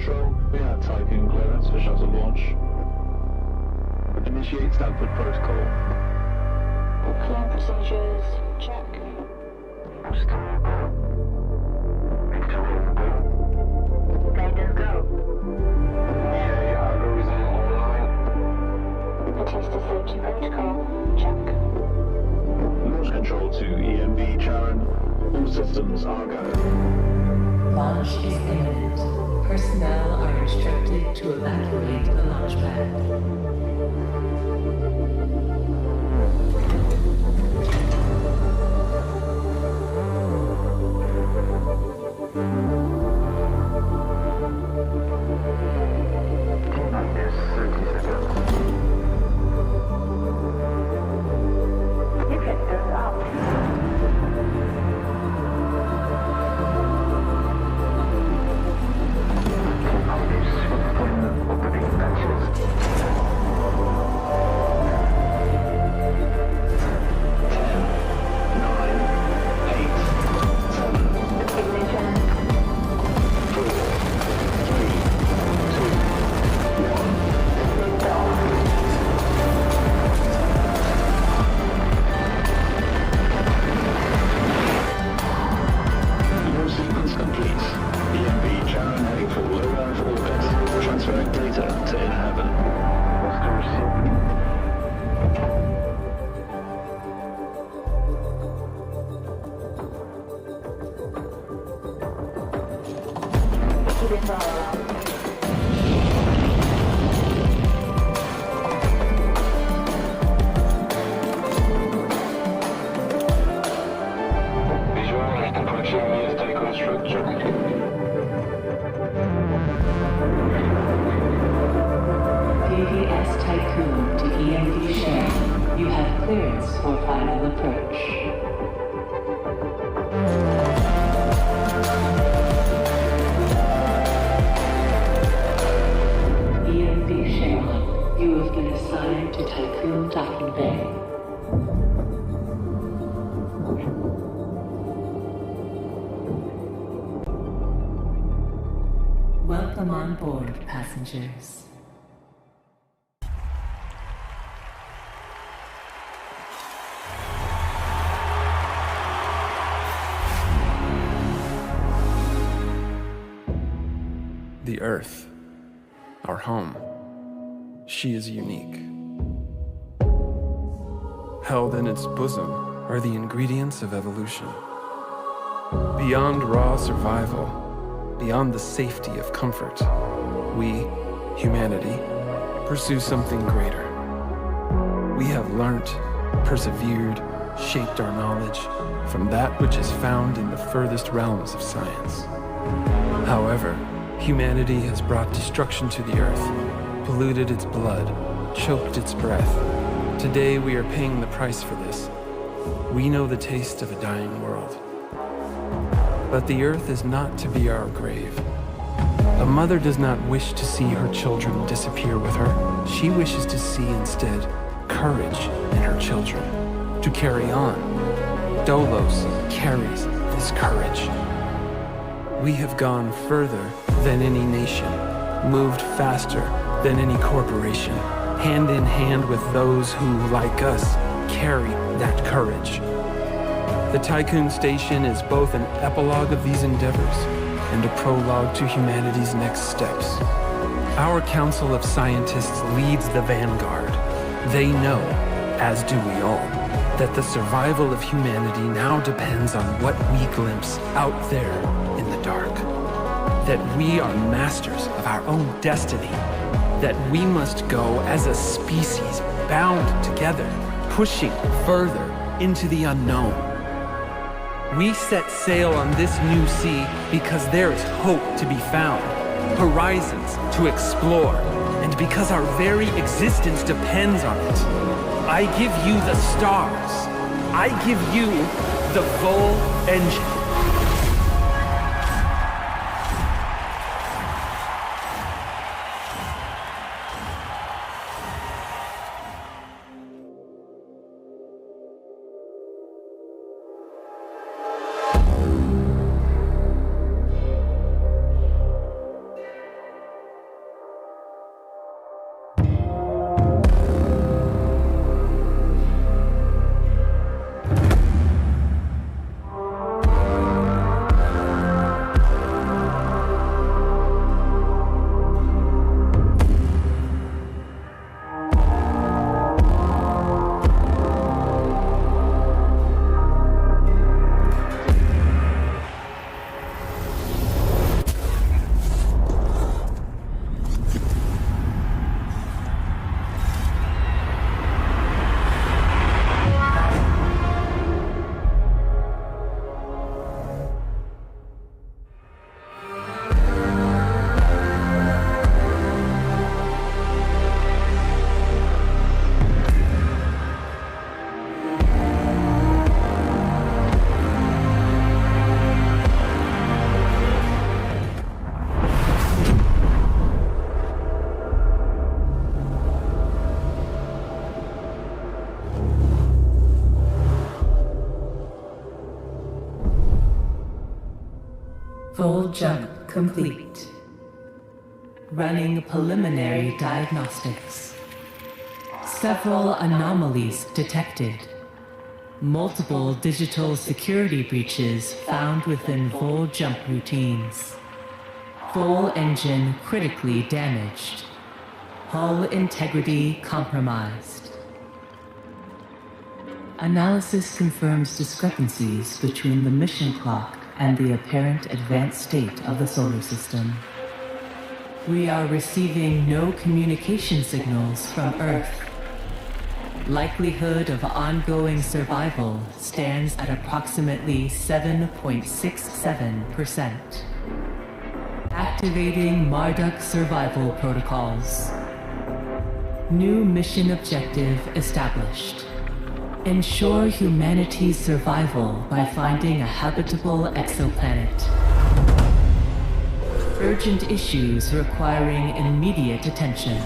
control, we have Tycoon clearance for shuttle launch. Initiate Stanford protocol. Clean procedures, check. Guidance go. EA algorithm online. Batista safety protocol, check. Launch control to EMB Charon. All systems are go. Launch is imminent. Personnel are instructed to evacuate the launch pad. Welcome on board, passengers. The Earth, our home, she is unique. Held in its bosom are the ingredients of evolution. Beyond raw survival, beyond the safety of comfort, we, humanity, pursue something greater. We have learnt, persevered, shaped our knowledge from that which is found in the furthest realms of science. However, humanity has brought destruction to the earth, polluted its blood, choked its breath. Today we are paying the price for this. We know the taste of a dying world. But the earth is not to be our grave. A mother does not wish to see her children disappear with her. She wishes to see instead courage in her children, to carry on. Dolos carries this courage. We have gone further than any nation, moved faster than any corporation, hand in hand with those who, like us, carry that courage. The Tycoon Station is both an epilogue of these endeavors and a prologue to humanity's next steps. Our Council of Scientists leads the vanguard. They know, as do we all, that the survival of humanity now depends on what we glimpse out there in the dark. That we are masters of our own destiny. That we must go as a species bound together, pushing further into the unknown. We set sail on this new sea because there is hope to be found, horizons to explore, and because our very existence depends on it. I give you the stars. I give you the full engine. Full jump complete. Running preliminary diagnostics. Several anomalies detected. Multiple digital security breaches found within full jump routines. Full engine critically damaged. Hull integrity compromised. Analysis confirms discrepancies between the mission clock and the apparent advanced state of the solar system. We are receiving no communication signals from Earth. Likelihood of ongoing survival stands at approximately 7.67%. Activating Marduk survival protocols. New mission objective established. Ensure humanity's survival by finding a habitable exoplanet. Urgent issues requiring immediate attention.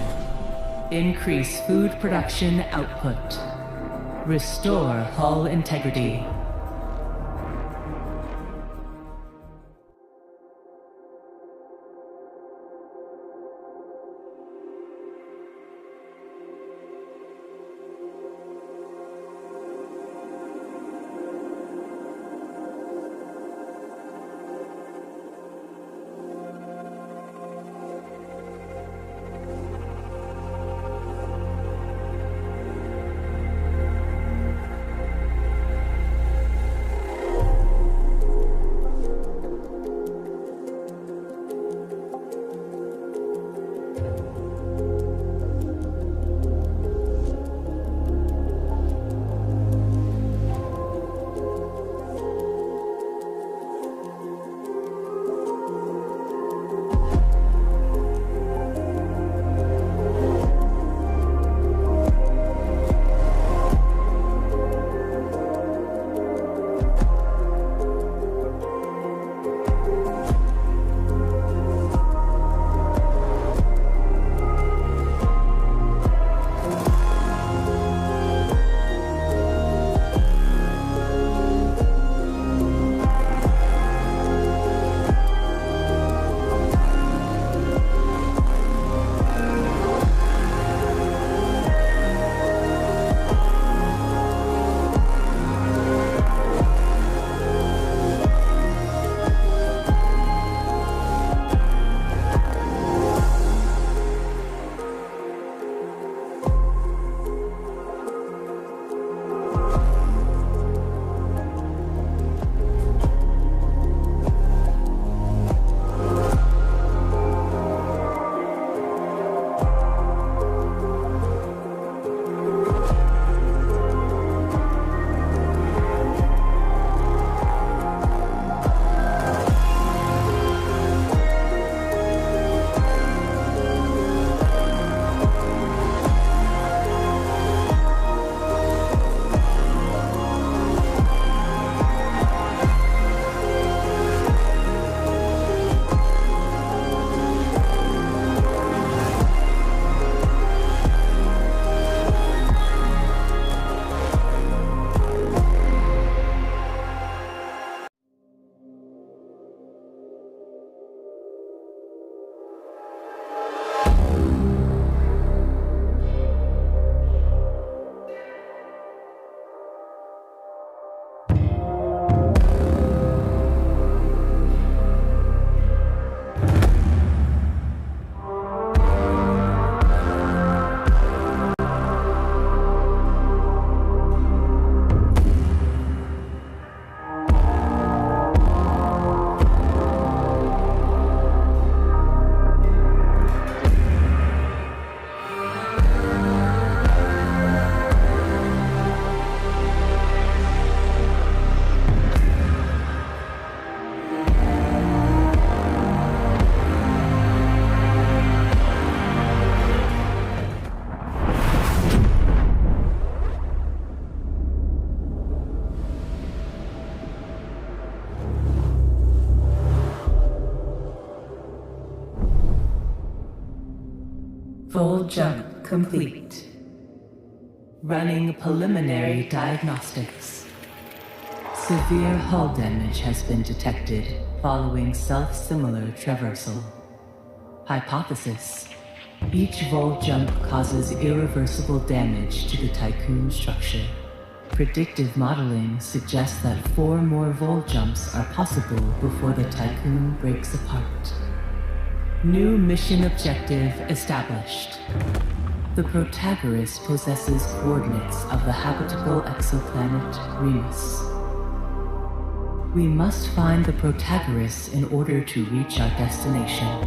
Increase food production output. Restore hull integrity. Full jump complete. Running preliminary diagnostics. Severe hull damage has been detected following self-similar traversal. Hypothesis: each vol jump causes irreversible damage to the Tycoon structure. Predictive modeling suggests that 4 more vol jumps are possible before the Tycoon breaks apart. New mission objective established. The Protagoras possesses coordinates of the habitable exoplanet Remus. We must find the Protagoras in order to reach our destination.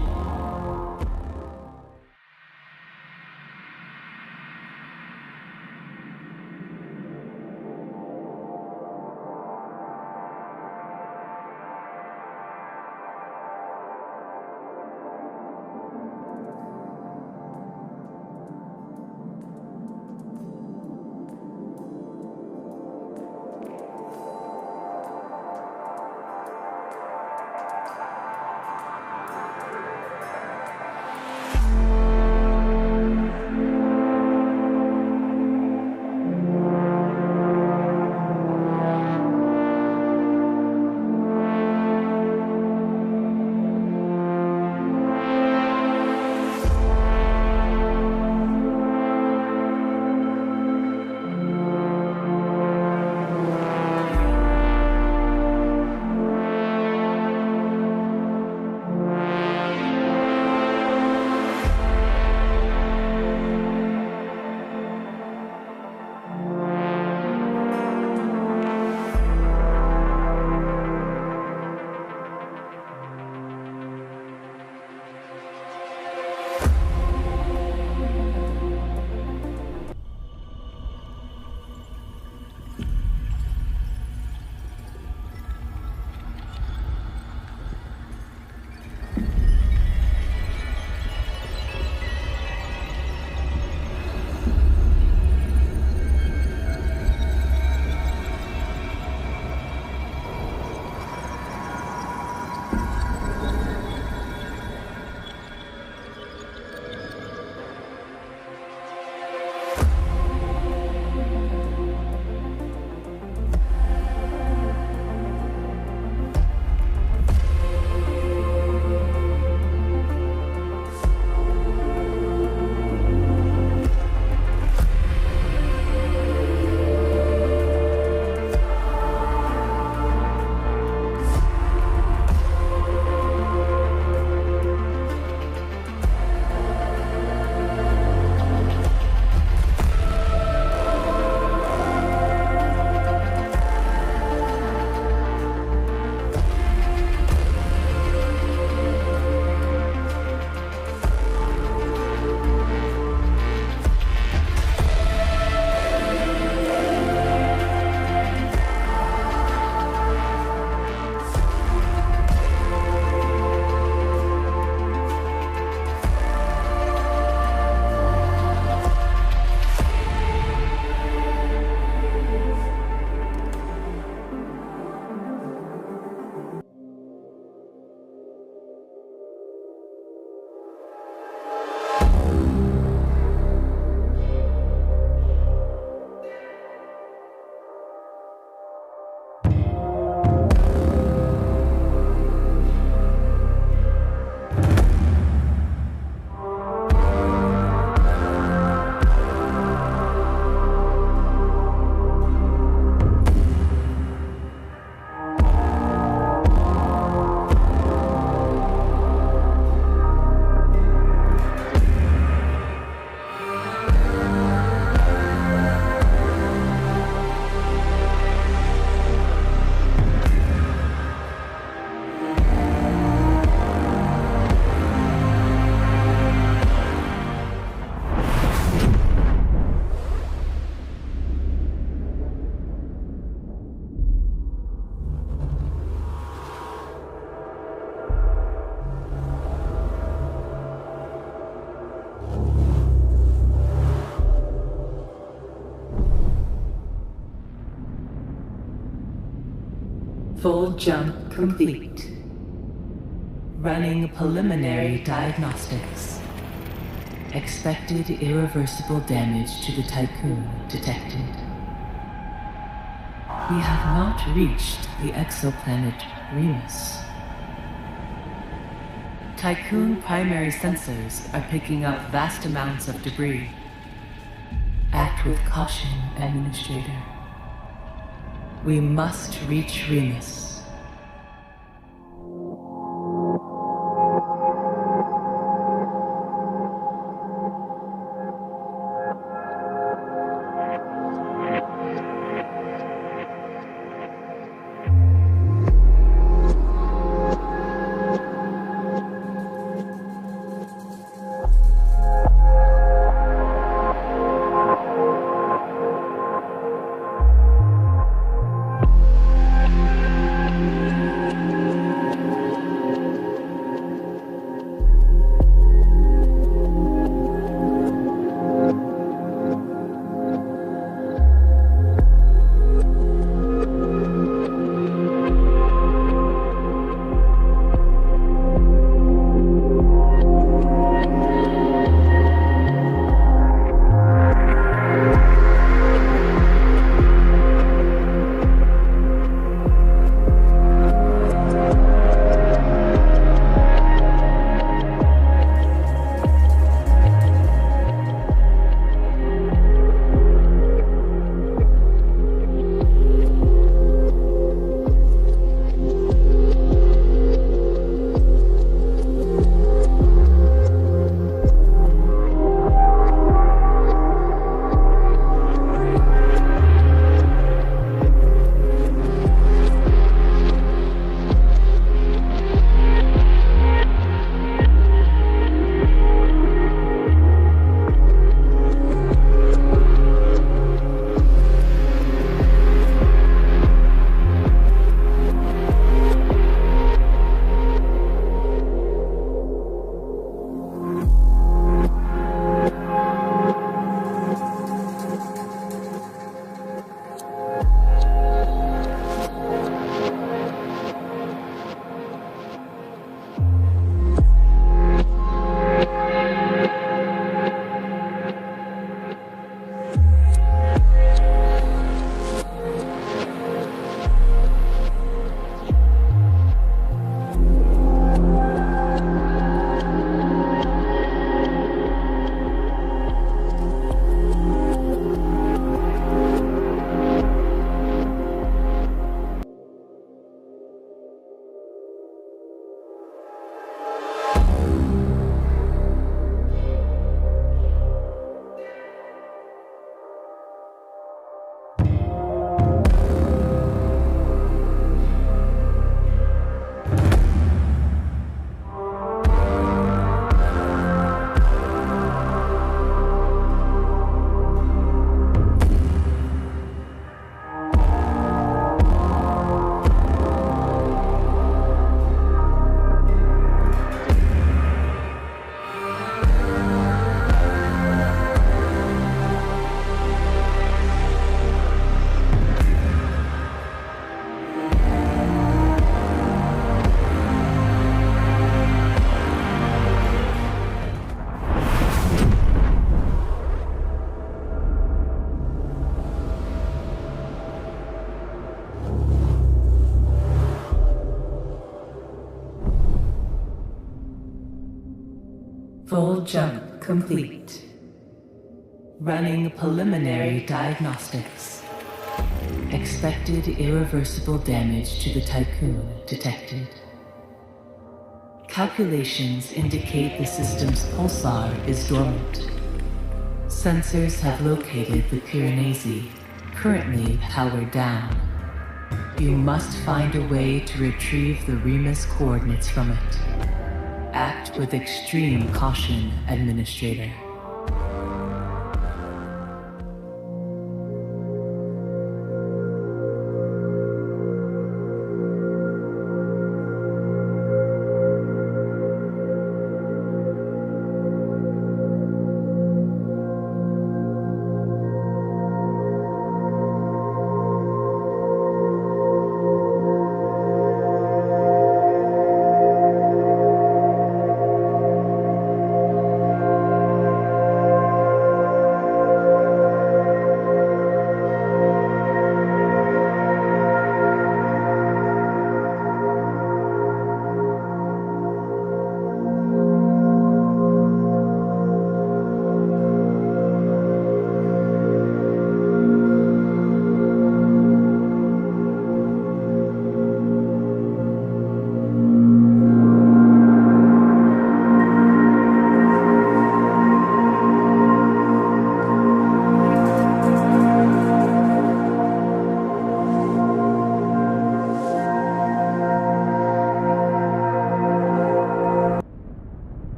Full jump complete. Running preliminary diagnostics. Expected irreversible damage to the Tycoon detected. We have not reached the exoplanet Remus. Tycoon primary sensors are picking up vast amounts of debris. Act with caution, Administrator. We must reach Remus. Full jump complete. Running preliminary diagnostics. Expected irreversible damage to the Tycoon detected. Calculations indicate the system's pulsar is dormant. Sensors have located the Piranesi, currently powered down. You must find a way to retrieve the Remus coordinates from it. Act with extreme caution, Administrator.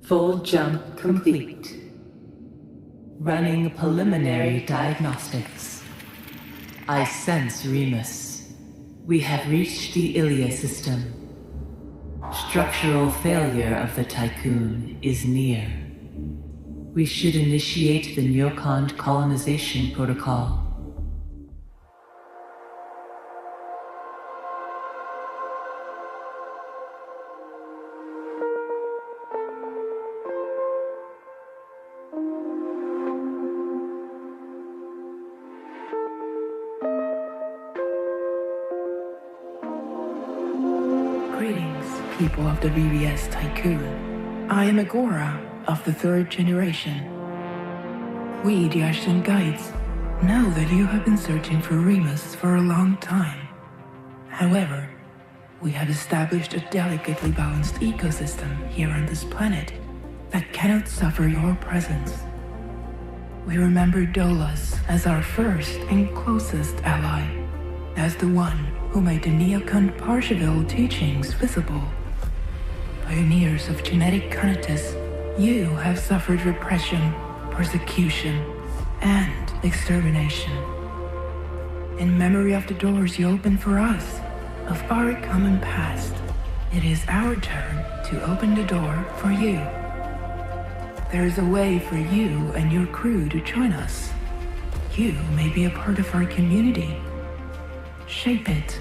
Full jump complete. Running preliminary diagnostics. I sense Remus. We have reached the Ilia system. Structural failure of the Tycoon is near. We should initiate the Neocond colonization protocol. Greetings, people of the BBS Tycoon. I am Agora of the 3rd generation. We, the Ashton Guides, know that you have been searching for Remus for a long time. However, we have established a delicately balanced ecosystem here on this planet that cannot suffer your presence. We remember Dolas as our first and closest ally, as the one who made the Neocon Parsheville teachings visible. Pioneers of genetic conatus, you have suffered repression, persecution, and extermination. In memory of the doors you opened for us, of our common past, it is our turn to open the door for you. There is a way for you and your crew to join us. You may be a part of our community. Shape it.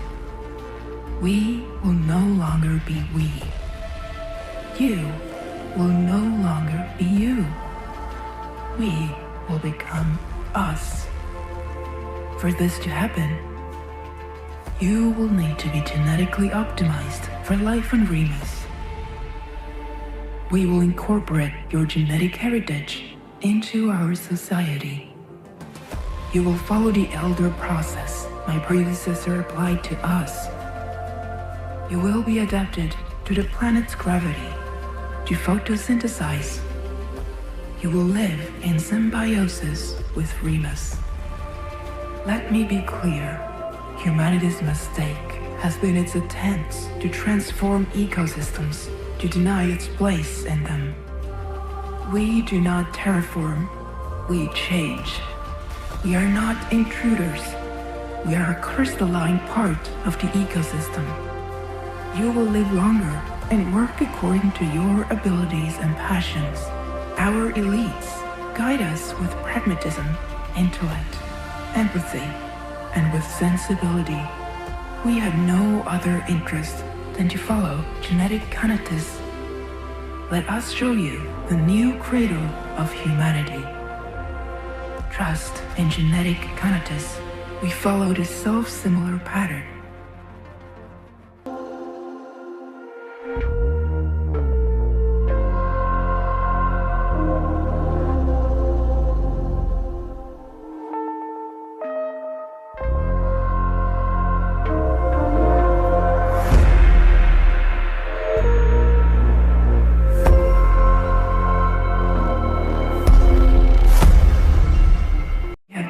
We will no longer be we. You will no longer be you. We will become us. For this to happen, you will need to be genetically optimized for life on Remus. We will incorporate your genetic heritage into our society. You will follow the elder process my predecessor applied to us. You will be adapted to the planet's gravity to photosynthesize. You will live in symbiosis with Remus. Let me be clear, humanity's mistake has been its attempts to transform ecosystems to deny its place in them. We do not terraform, we change. We are not intruders. We are a crystalline part of the ecosystem. You will live longer and work according to your abilities and passions. Our elites guide us with pragmatism, intellect, empathy, and with sensibility. We have no other interest than to follow genetic conatus. Let us show you the new cradle of humanity. Trust in genetic conatus. We followed a self-similar pattern.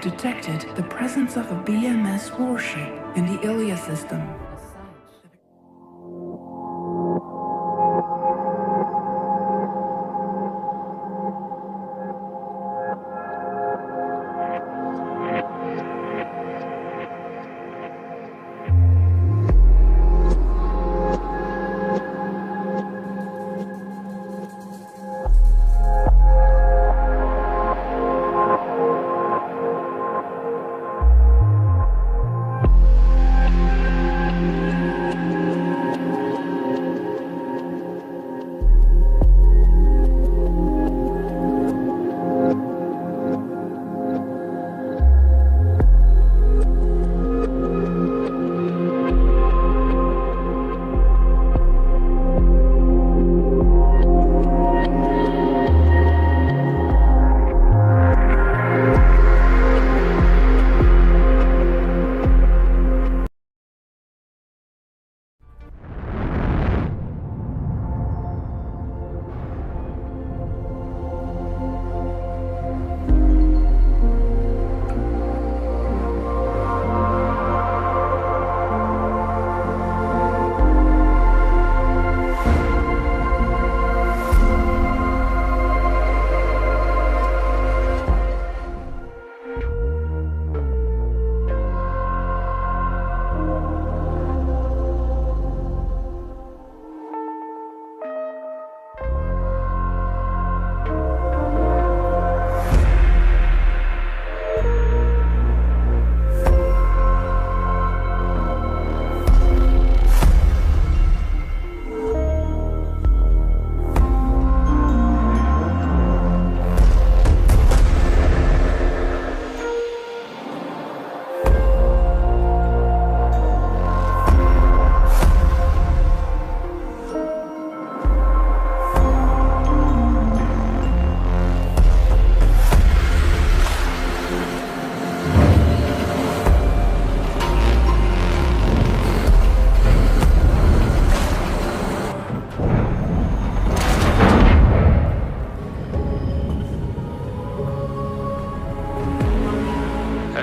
Detected the presence of a BMS warship in the Ilia system.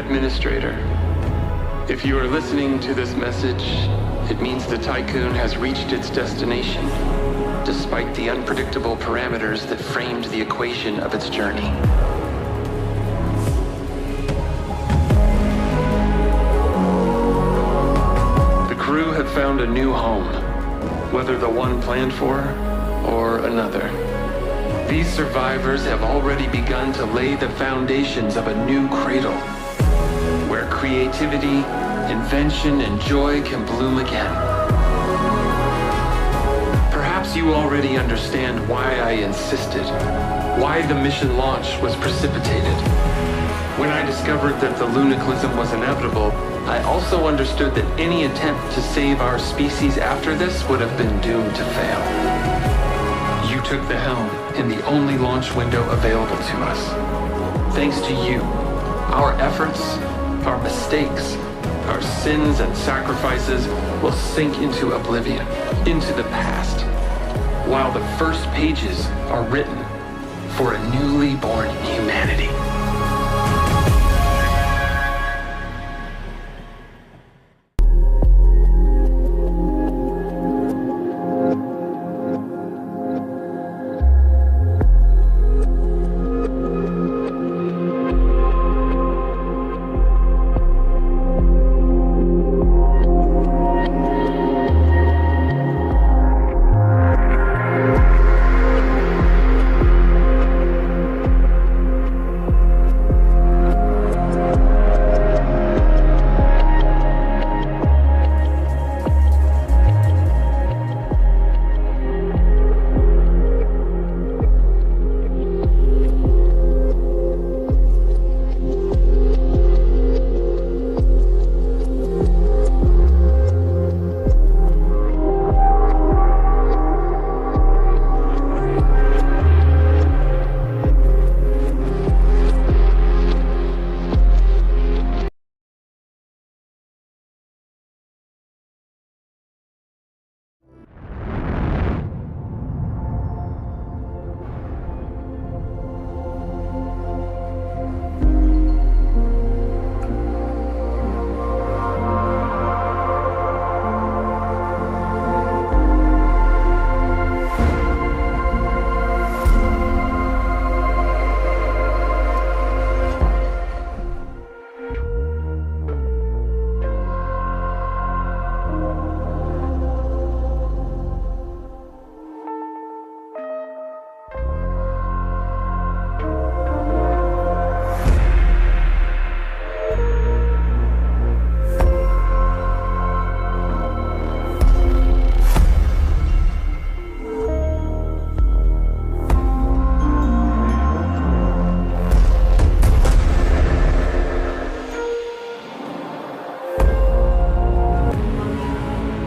Administrator, if you are listening to this message, it means the Tycoon has reached its destination, despite the unpredictable parameters that framed the equation of its journey. The crew have found a new home, whether the one planned for or another. These survivors have already begun to lay the foundations of a new cradle, where creativity, invention, and joy can bloom again. Perhaps you already understand why I insisted, why the mission launch was precipitated. When I discovered that the lunicalism was inevitable, I also understood that any attempt to save our species after this would have been doomed to fail. You took the helm in the only launch window available to us. Thanks to you, our efforts, our mistakes, our sins and sacrifices will sink into oblivion, into the past, while the first pages are written for a newly born humanity.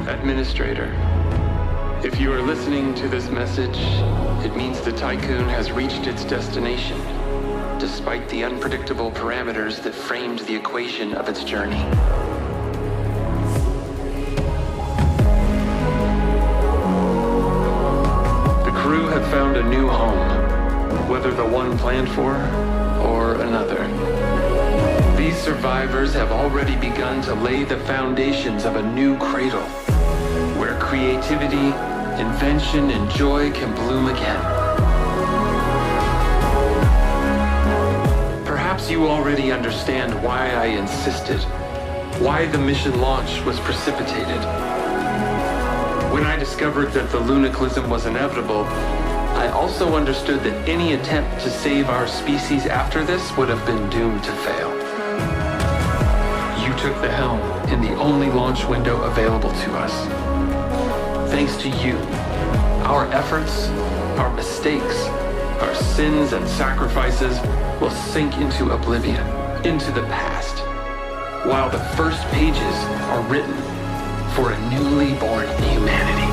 Administrator, if you are listening to this message, it means the Tycoon has reached its destination, despite the unpredictable parameters that framed the equation of its journey. The crew have found a new home, whether the one planned for or another. These survivors have already begun to lay the foundations of a new cradle, where creativity, invention, and joy can bloom again. Perhaps you already understand why I insisted, why the mission launch was precipitated. When I discovered that the lunicalism was inevitable, I also understood that any attempt to save our species after this would have been doomed to fail. You took the helm in the only launch window available to us. Thanks to you, our efforts, our mistakes, our sins and sacrifices will sink into oblivion, into the past, while the first pages are written for a newly born humanity.